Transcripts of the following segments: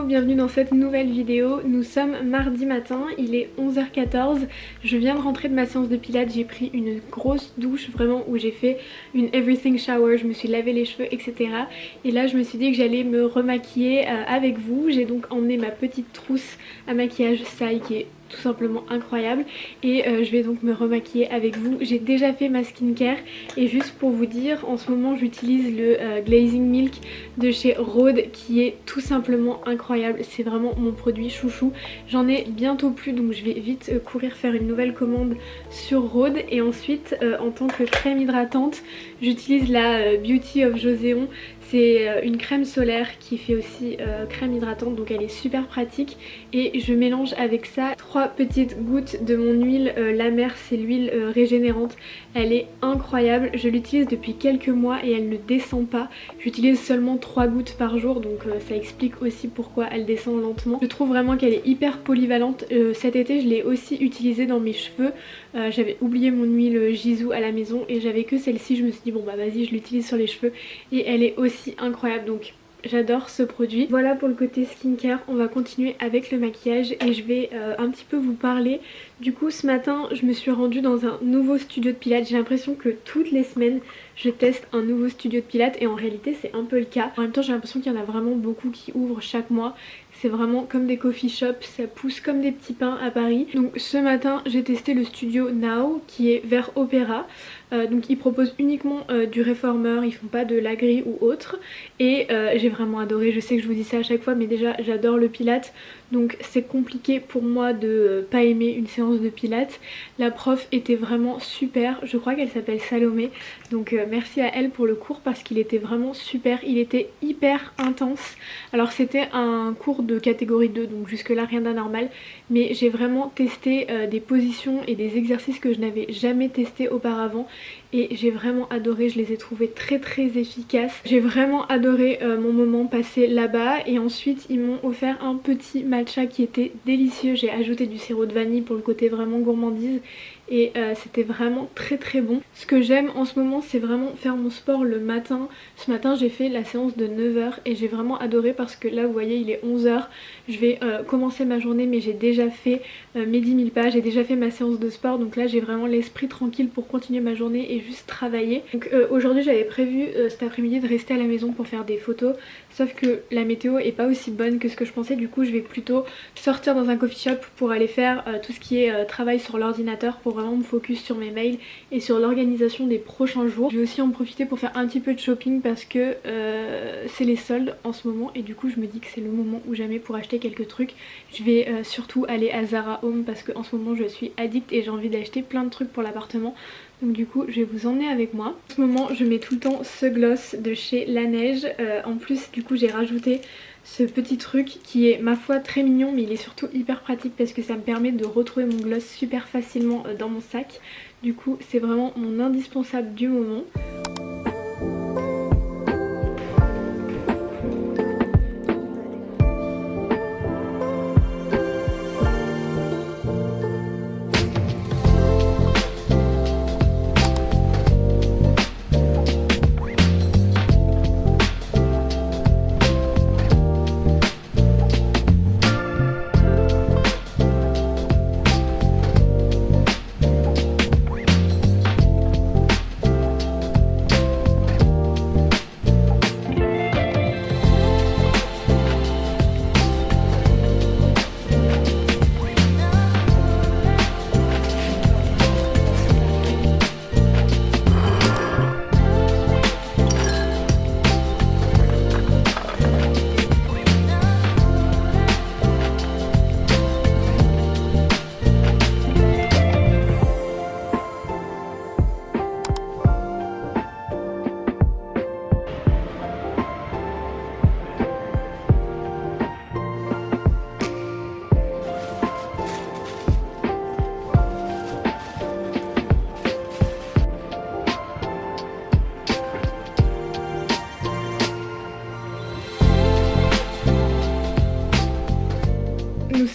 bienvenue dans cette nouvelle vidéo. Nous sommes mardi matin, il est 11h14. Je viens de rentrer de ma séance de pilates, j'ai pris une grosse douche vraiment où j'ai fait une everything shower, je me suis lavé les cheveux etc. Et là je me suis dit que j'allais me remaquiller avec vous. J'ai donc emmené ma petite trousse à maquillage Sai qui est tout simplement incroyable et je vais donc me remaquiller avec vous. J'ai déjà fait ma skincare et juste pour vous dire, en ce moment j'utilise le Glazing Milk de chez Rhode qui est tout simplement incroyable. C'est vraiment mon produit chouchou. J'en ai bientôt plus donc je vais vite courir faire une nouvelle commande sur Rhode. Et ensuite en tant que crème hydratante j'utilise la Beauty of Joséon. C'est une crème solaire qui fait aussi crème hydratante, donc elle est super pratique. Et je mélange avec ça 3 petites gouttes de mon huile La Mer, c'est l'huile régénérante. Elle est incroyable, je l'utilise depuis quelques mois et elle ne descend pas. J'utilise seulement 3 gouttes par jour, donc ça explique aussi pourquoi elle descend lentement. Je trouve vraiment qu'elle est hyper polyvalente. Cet été je l'ai aussi utilisée dans mes cheveux. J'avais oublié mon huile Jisoo à la maison et j'avais que celle-ci. Je me suis dit bon bah vas-y je l'utilise sur les cheveux et elle est aussi incroyable, donc j'adore ce produit. Voilà pour le côté skincare, on va continuer avec le maquillage et je vais un petit peu vous parler. Du coup ce matin je me suis rendue dans un nouveau studio de pilates. J'ai l'impression que toutes les semaines je teste un nouveau studio de pilates et en réalité c'est un peu le cas. En même temps j'ai l'impression qu'il y en a vraiment beaucoup qui ouvrent chaque mois. C'est vraiment comme des coffee shops, ça pousse comme des petits pains à Paris. Donc ce matin j'ai testé le studio Now qui est vers Opéra. Donc ils proposent uniquement du réformeur, ils font pas de la grille ou autre. Et j'ai vraiment adoré, je sais que je vous dis ça à chaque fois mais déjà j'adore le pilates. Donc c'est compliqué pour moi de pas aimer une séance de pilates. La prof était vraiment super, je crois qu'elle s'appelle Salomé. Donc merci à elle pour le cours parce qu'il était vraiment super, il était hyper intense. Alors c'était un cours de catégorie 2 donc jusque là rien d'anormal. Mais j'ai vraiment testé des positions et des exercices que je n'avais jamais testé auparavant. Et j'ai vraiment adoré, je les ai trouvés très efficaces. J'ai vraiment adoré mon moment passé là-bas. Et ensuite ils m'ont offert un petit matcha qui était délicieux. J'ai ajouté du sirop de vanille pour le côté vraiment gourmandise. Et c'était vraiment très bon. Ce que j'aime en ce moment c'est vraiment faire mon sport le matin. Ce matin j'ai fait la séance de 9h et j'ai vraiment adoré parce que là vous voyez il est 11h. Je vais commencer ma journée mais j'ai déjà fait mes 10 000 pas, j'ai déjà fait ma séance de sport. Donc là j'ai vraiment l'esprit tranquille pour continuer ma journée et juste travailler. Donc aujourd'hui j'avais prévu cet après-midi de rester à la maison pour faire des photos. Sauf que la météo est pas aussi bonne que ce que je pensais. Du coup je vais plutôt sortir dans un coffee shop pour aller faire tout ce qui est travail sur l'ordinateur pour vraiment me focus sur mes mails et sur l'organisation des prochains jours. Je vais aussi en profiter pour faire un petit peu de shopping parce que c'est les soldes en ce moment et du coup je me dis que c'est le moment ou jamais pour acheter quelques trucs. Je vais surtout aller à Zara Home parce qu'en ce moment je suis addict et j'ai envie d'acheter plein de trucs pour l'appartement. Donc du coup je vais vous emmener avec moi. En ce moment je mets tout le temps ce gloss de chez La Neige. En plus du coup j'ai rajouté ce petit truc qui est ma foi très mignon mais il est surtout hyper pratique parce que ça me permet de retrouver mon gloss super facilement dans mon sac. Du coup c'est vraiment mon indispensable du moment.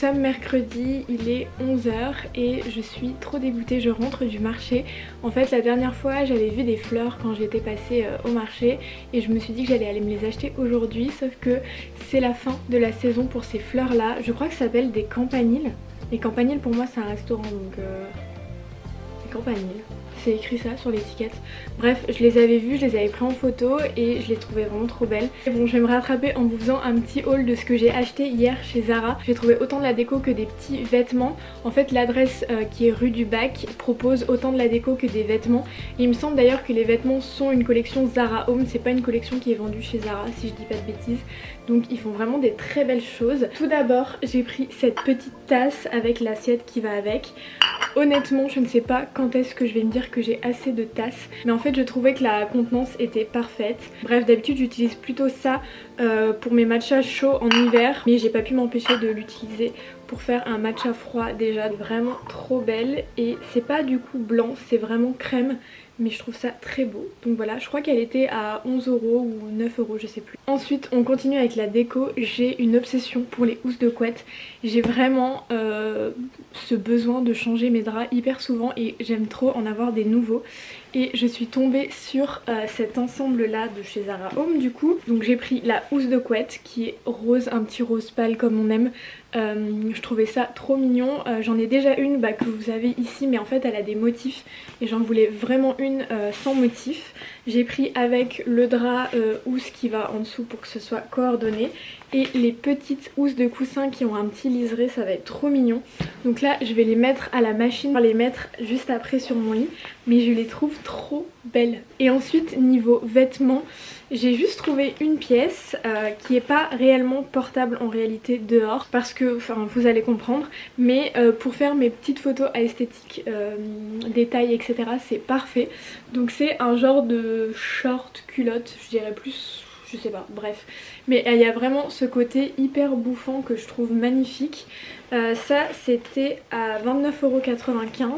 sommes mercredi, il est 11 h et je suis trop dégoûtée, je rentre du marché. En fait la dernière fois j'avais vu des fleurs quand j'étais passée au marché et je me suis dit que j'allais aller me les acheter aujourd'hui, sauf que c'est la fin de la saison pour ces fleurs là. Je crois que ça s'appelle des campaniles. Les campaniles pour moi c'est un restaurant donc des campaniles. C'est écrit ça sur l'étiquette. Bref, je les avais vus, je les avais pris en photo et je les trouvais vraiment trop belles. Et bon, je vais me rattraper en vous faisant un petit haul de ce que j'ai acheté hier chez Zara. J'ai trouvé autant de la déco que des petits vêtements. En fait, l'adresse qui est rue du Bac propose autant de la déco que des vêtements. Et il me semble d'ailleurs que les vêtements sont une collection Zara Home. C'est pas une collection qui est vendue chez Zara, si je dis pas de bêtises. Donc ils font vraiment des très belles choses. Tout d'abord, j'ai pris cette petite tasse avec l'assiette qui va avec. Honnêtement, je ne sais pas quand est-ce que je vais me dire que j'ai assez de tasses, mais en fait je trouvais que la contenance était parfaite. Bref, d'habitude j'utilise plutôt ça pour mes matchas chauds en hiver, mais j'ai pas pu m'empêcher de l'utiliser pour faire un matcha froid. Déjà vraiment trop belle et c'est pas du coup blanc, c'est vraiment crème. Mais je trouve ça très beau. Donc voilà, je crois qu'elle était à 11 € ou 9 €, je sais plus. Ensuite, on continue avec la déco. J'ai une obsession pour les housses de couette. J'ai vraiment ce besoin de changer mes draps hyper souvent et j'aime trop en avoir des nouveaux. Et je suis tombée sur cet ensemble là de chez Zara Home du coup. Donc j'ai pris la housse de couette qui est rose, un petit rose pâle comme on aime. Je trouvais ça trop mignon. J'en ai déjà une que vous avez ici, mais en fait elle a des motifs et j'en voulais vraiment une sans motif. J'ai pris avec le drap housse qui va en dessous pour que ce soit coordonné et les petites housses de coussin qui ont un petit liseré, ça va être trop mignon. Donc là je vais les mettre à la machine, les mettre juste après sur mon lit, mais je les trouve trop belles. Et ensuite niveau vêtements, j'ai juste trouvé une pièce qui est pas réellement portable en réalité dehors parce que, enfin vous allez comprendre, mais pour faire mes petites photos à esthétique, détails etc, c'est parfait. Donc c'est un genre de short culotte, je dirais plus, je sais pas, bref. Mais il y a vraiment ce côté hyper bouffant que je trouve magnifique. Ça c'était à 29,95 €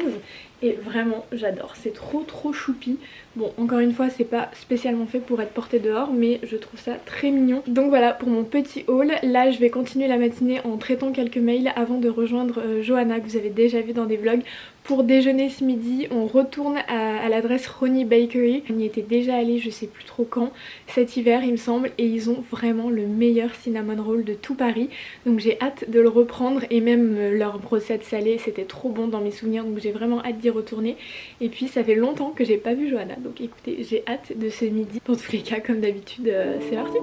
et vraiment j'adore, c'est trop choupi. Bon, encore une fois c'est pas spécialement fait pour être porté dehors, mais je trouve ça très mignon. Donc voilà pour mon petit haul. Là je vais continuer la matinée en traitant quelques mails avant de rejoindre Johanna que vous avez déjà vu dans des vlogs. Pour déjeuner ce midi, on retourne à l'adresse Ronnie Bakery. On y était déjà allé, je sais plus trop quand, cet hiver il me semble, et ils ont vraiment le meilleur cinnamon roll de tout Paris. Donc j'ai hâte de le reprendre et même leur brossette salée, c'était trop bon dans mes souvenirs, donc j'ai vraiment hâte d'y retourner. Et puis ça fait longtemps que j'ai pas vu Johanna, donc écoutez, j'ai hâte de ce midi. Pour tous les cas, comme d'habitude, c'est parti.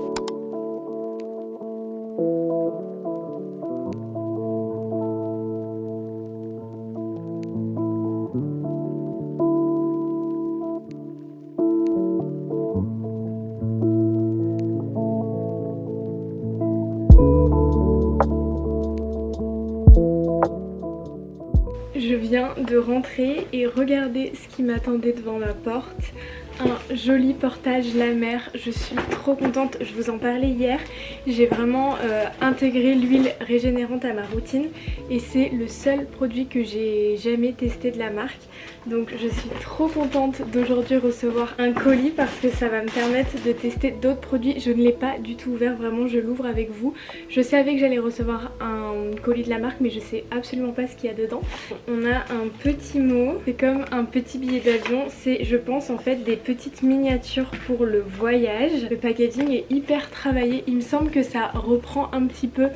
Je viens de rentrer et regardez ce qui m'attendait devant ma porte. Un joli portage la mer, je suis trop contente, je vous en parlais hier. J'ai vraiment intégré l'huile régénérante à ma routine et c'est le seul produit que j'ai jamais testé de la marque. Donc je suis trop contente d'aujourd'hui recevoir un colis parce que ça va me permettre de tester d'autres produits. Je ne l'ai pas du tout ouvert, vraiment je l'ouvre avec vous. Je savais que j'allais recevoir un colis de la marque mais je sais absolument pas ce qu'il y a dedans. On a un petit mot, c'est comme un petit billet d'avion, c'est je pense en fait des petites miniatures pour le voyage. Le packaging est hyper travaillé, il me semble que ça reprend un petit peu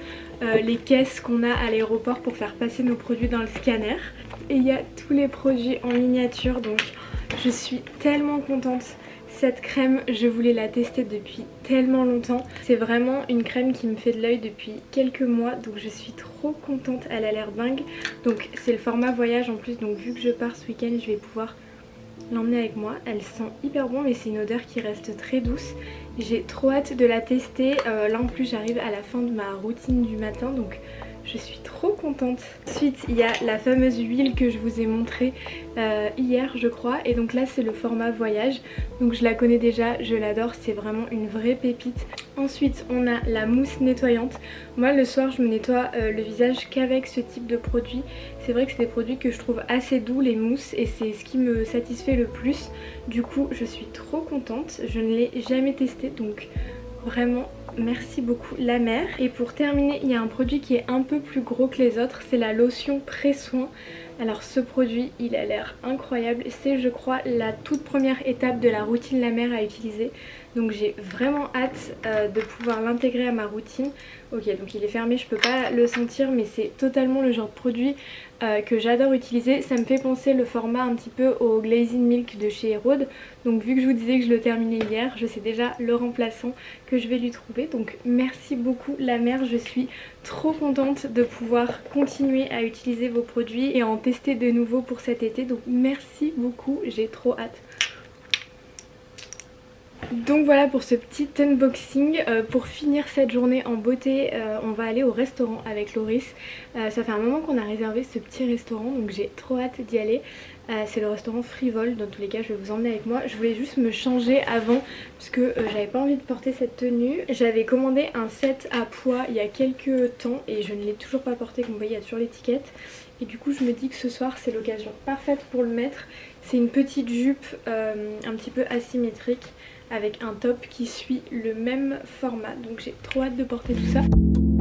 les caisses qu'on a à l'aéroport pour faire passer nos produits dans le scanner. Et il y a tous les produits en miniature, donc je suis tellement contente. Cette crème, je voulais la tester depuis tellement longtemps. C'est vraiment une crème qui me fait de l'œil depuis quelques mois, donc je suis trop contente, elle a l'air dingue. Donc c'est le format voyage en plus, donc vu que je pars ce week-end, je vais pouvoir l'emmener avec moi. Elle sent hyper bon mais c'est une odeur qui reste très douce. J'ai trop hâte de la tester. Là en plus j'arrive à la fin de ma routine du matin, donc je suis trop contente. Ensuite il y a la fameuse huile que je vous ai montrée hier je crois, et donc là c'est le format voyage, donc je la connais déjà, je l'adore, c'est vraiment une vraie pépite. Ensuite on a la mousse nettoyante. Moi le soir je me nettoie le visage qu'avec ce type de produit. C'est vrai que c'est des produits que je trouve assez doux, les mousses, et c'est ce qui me satisfait le plus. Du coup je suis trop contente, je ne l'ai jamais testé, donc vraiment merci beaucoup la mère. Et pour terminer, il y a un produit qui est un peu plus gros que les autres, c'est la lotion pré-soin. Alors ce produit il a l'air incroyable, c'est je crois la toute première étape de la routine la mère à utiliser. Donc j'ai vraiment hâte de pouvoir l'intégrer à ma routine. Ok, donc il est fermé, je peux pas le sentir, mais c'est totalement le genre de produit que j'adore utiliser. Ça me fait penser le format un petit peu au Glazing Milk de chez Rhode. Donc vu que je vous disais que je le terminais hier, je sais déjà le remplaçant que je vais lui trouver. Donc merci beaucoup la mère, je suis trop contente de pouvoir continuer à utiliser vos produits et à en tester de nouveau pour cet été. Donc merci beaucoup, j'ai trop hâte. Donc voilà pour ce petit unboxing. Pour finir cette journée en beauté, on va aller au restaurant avec Loris. Ça fait un moment qu'on a réservé ce petit restaurant, donc j'ai trop hâte d'y aller. C'est le restaurant Frivole, dans tous les cas je vais vous emmener avec moi. Je voulais juste me changer avant parce que j'avais pas envie de porter cette tenue. J'avais commandé un set à pois il y a quelques temps et je ne l'ai toujours pas porté, comme vous voyez il y a sur l'étiquette. Et du coup je me dis que ce soir c'est l'occasion parfaite pour le mettre. C'est une petite jupe un petit peu asymétrique avec un top qui suit le même format, donc j'ai trop hâte de porter tout ça.